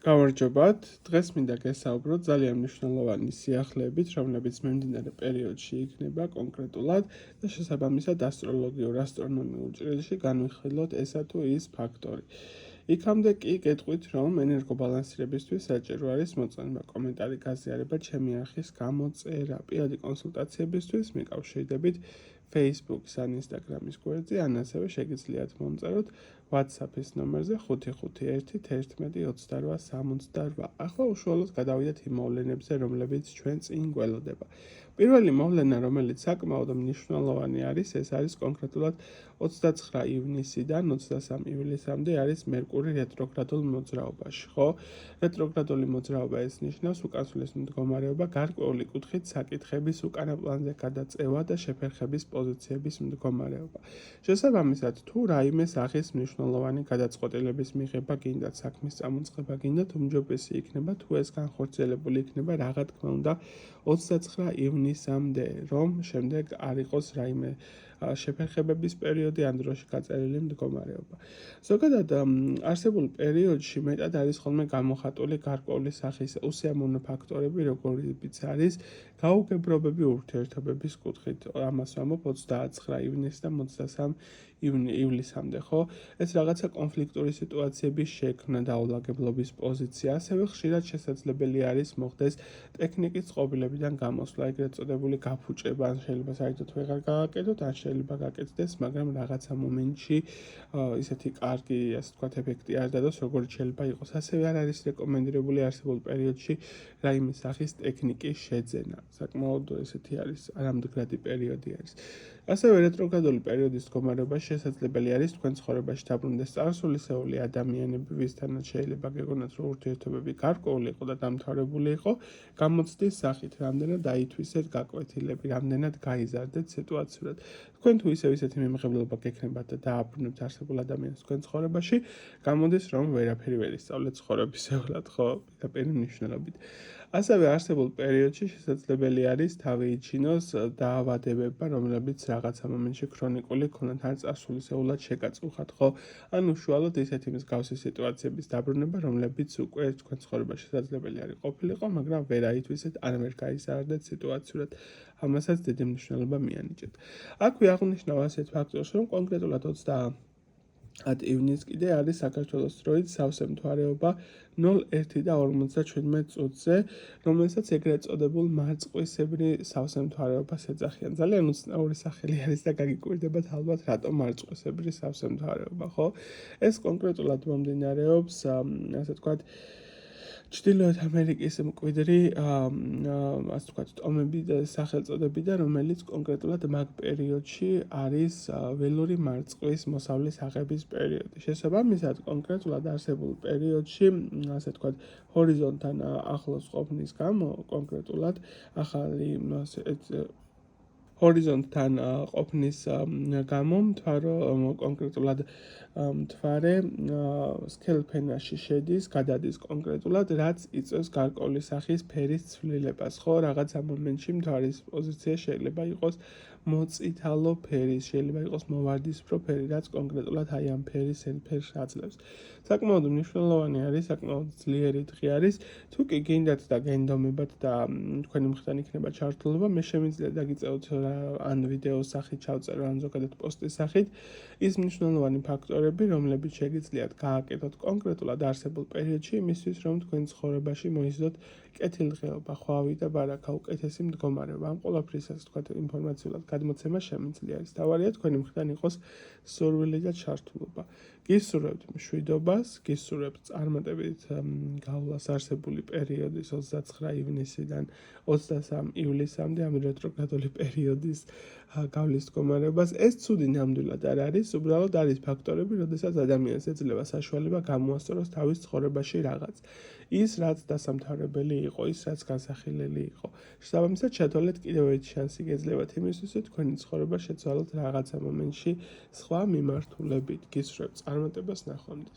გამარჯობათ. დღეს მინდა გესაუბროთ ძალიან მნიშვნელოვანი სიახლეებით, რომლებიც მიმდინარე პერიოდში იქნება კონკრეტულად და შესაბამისად ასტრონომიულ ჭრილში განვიხილოთ ესა თუ ის ფაქტორი. იქამდე კი გეტყვით, რომ ენერგობალანსირებისთვის საჭირო არის მოწონება, კომენტარი, გაზიარება, ჩემი არხის გამოწერა. პირადი კონსულტაციებისთვის მიკავშირდებით Facebook-ის ან Instagram-ის გვერდზე, ან ასევე შეგიძლიათ მომწეროთ WhatsApp-ის ნომერზე 551112868. ახლა უშუალოდ გადავიდეთ იმ მოვლენებზე, რომლებიც ჩვენ წინ გველოდება. პირველი მოვლენა, რომელიც საკმაოდ მნიშვნელოვანი არის, ეს არის კონკრეტულად 29 ივნისიდან 23 ივლისამდე არის მერკური რეტროგრადულ მოძრაობაში, ხო? რეტროგრადული მოძრაობა ეს ნიშნავს უკანასკნელის მდგომარეობა, გარკვეული კუთხით საკითხების უკანა პლანზე გადაწევა და შეფერხების პოზიციების მდგომარეობა. შესაბამისად, თუ რაიმე სახის მნიშვნელოვანი გადაწყვეტილების მიღება გინდათ, საქმის წამოწყება გინდათ, უმჯობესი იქნება თუ ეს განხორციელებული იქნება რა თქმა უნდა 29 ივნისამდე, რომ შემდეგ არ იყოს რაიმე შეფერხებების პერიოდი ან დროში გაწერილი მდგომარეობა. ზოგადად არსებულ პერიოდში მეტად არის ხოლმე გამოხატული გარკვეული სახის უსიამოვნო ფაქტორები, როგორიც არის გაუგებრობები ურთიერთობების კუთხით. ამას ვამბობ 29 ივნისს და 23 ივლისამდე, ხო? ეს რაღაცა კონფლიქტური სიტუაციების შექმნა და აულაგებლობის პოზიცია, ასევე ხშირად შესაძლებელი არის მოხდეს ტექნიკის წყობილებიდან გამოსვლა, ეგრეთ წოდებული გაფუჭება, ან შეიძლება საერთოდ ვეღარ გააკეთოთ, ან შეიძლება გაკეთდეს, მაგრამ რაღაცა მომენტში ისეთი კარგი, ასე ვთქვათ, ეფექტი არ დადოს, როგორც შეიძლება იყოს. ასევე არ არის რეკომენდირებული არსებულ პერიოდში რაიმე სახის ტექნიკის შეძენა. საკმაოდ ესეთი არის არამდგრადი პერიოდი არის. ასევე რეტროგრადული პერიოდის მდგომარეობაში შესაძლებელი არის თქვენ ცხოვრებაში დაბრუნდეს წარსულისეული ადამიანები, ვისთანაც შეიძლება გეგონათ, რომ ურთიერთობები გარკვეული იყო და დამთავრებული იყო, გამოცდის სახით, რამდენად დაითვისეთ გაკვეთილები, რამდენად გაიზარდეთ სიტუაციურად. თქვენ თუ ისეთი მიმღებლობა გექნებათ და დააბრუნებთ არსებულ ადამიანს თქვენ ცხოვრებაში, გამოდის, რომ ვერაფერი ვერ ისწავლეთ ცხოვრებისეულად, ხო, პირდაპირ მნიშვნელობით. ასევე არსებულ პერიოდში შესაძლებელი არის თავი იჩინოს დაავადებება, რომლებიც რაღაცა მომენტში ქრონიკული ქონათ ან წარსულისეულად შეგაწუხათ, ხო? ან უშუალოდ ისეთი მსგავსი სიტუაციების დაბრუნება, რომლებიც უკვე თქვენ ცხოვრებაში შესაძლებელი არის ყოფილიყო, მაგრამ ვერ აითვისეთ, ან ვერ გაიზარდეთ სიტუაციურად. ამასაც დიდი მნიშვნელობა მიანიჭეთ. აქვე აღნიშნავ ასეთ ფაქტორს, რომ კონკრეტულად 30 ივნისს კიდე არის საქართველოს დროით სავსე მთვარეობა 01 და 57 წუთზე, რომელსაც ეგრეთ წოდებულ მარწყვისებრი სავსე მთვარეობას ეძახიან. ძალიან უცნაური სახელი არის და გაგიკვირდებათ ალბათ, რატომ მარწყვისებრი სავსე მთვარეობა, ხო? ეს კონკრეტულად მომდინარეობს, ასე ვთქვათ, ჩრდილოეთ ამერიკის მკვიდრი, ასე ვთქვათ, ტომები და სახელწოდებიდან, რომელიც კონკრეტულად მაგ პერიოდში არის ველური მარწყვის მოსავლის აღების პერიოდი. შესაბამისად, კონკრეტულად არსებულ პერიოდში, ასე ვთქვათ, ჰორიზონტთან ახლოს ყოფნის გამო, კონკრეტულად ახალი ჰორიზონტთან ყოფნის გამო კონკრეტულად მთვარე სქელფენაში შედის, გადადის კონკრეტულად, რაც იწვევს გარკვეული სახის ფერის ცვლილებას, ხო? რაღაცა მომენტში მთვარის პოზიცია შეიძლება იყოს მოწითალო ფერის, შეიძლება იყოს მოვარდისფრო ფერი, რაც კონკრეტულად აი ამ ფერს აძლევს. საკმაოდ მნიშვნელოვანი არის, საკმაოდ ძლიერი დღე არის. თუ კი გინდათ და გენდომებათ და თქვენი მხრიდან იქნება ჩართულობა, მე შემიძლია დაგიწევთ ან ვიდეოს სახით ჩავწერო, ან ზოგადად პოსტის სახით ის მნიშვნელოვანი ფაქტორები, რომლებიც შეგიძლიათ გააკეთოთ კონკრეტულად არსებულ პერიოდში, იმისთვის, რომ თქვენ ცხოვრებაში მოიზიდოთ კეთილდღეობა, ხვავი და ბარაქა, უკეთესი მდგომარეობა. ამ ყველაფრის, ასე ვთქვათ, ინფორმაციულად გადმოცემა შემიძლია. ის თავარია თქვენი მხრიდან იყოს სურვილი და ჩართულობა. გისურვებთ მშვიდობას, გისურვებთ წარმატებით გავლას არსებული პერიოდის 29 ივნისიდან 23 ივლისამდე ამ რეტროგრადული პერიოდის გავლის მდგომარეობას. ეს ცუდი ნამდვილად არ არის, უბრალოდ არის ფაქტორები, როდესაც ადამიანს ეძლევა საშუალება გამოასწოროს თავის ცხოვრებაში რაღაც. ის, რაც დასამთავრებელი იყო, ის, რაც განსახილელი იყო. შესაბამისად, შეთვალეთ კიდევ ერთი შანსი გეძლევათ იმისთვის, რომ თქვენი ცხოვრება შეცვალოთ რაღაცა მომენტში სხვა მიმართულებით. გისურვებთ წარმატებას, ნახვამდის.